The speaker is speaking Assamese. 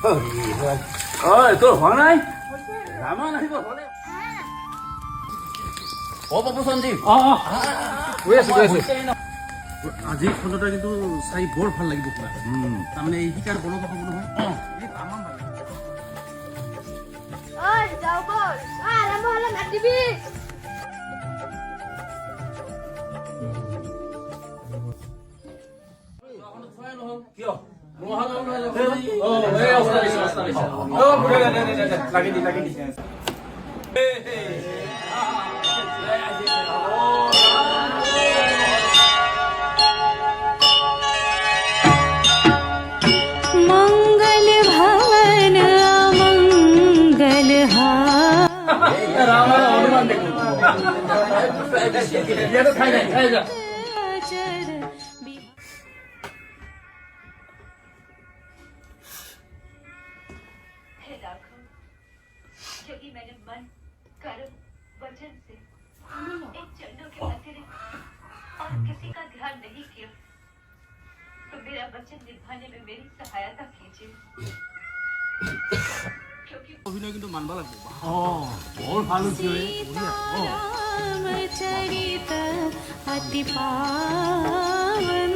তোৰ হোৱা নাই ৰামান আহিব হ'লে বাবু সঞ্জীৱ গৈ আছো আজি ফোনতে কিন্তু চাই বৰ ভাল লাগিব পুৰা তাৰমানে এই শিকাৰ বলক হ'ব নহয় এই তামাম ভাল লাগিব যাও বল আৰম্ভ হলে মাত দিবি কিয় मंगल भवन मंगल क्योंकि मैंने मन कर्म वचन से इन चरणों के अतिरिक्त और किसी का ध्यान नहीं किया तो मेरा वचन निभाने में मेरी सहायता कीजिए क्योंकि অভিনয় কিন্তু মানবা লাগিব বৰ ভাল হৈছে सीताराम चरित अति पावन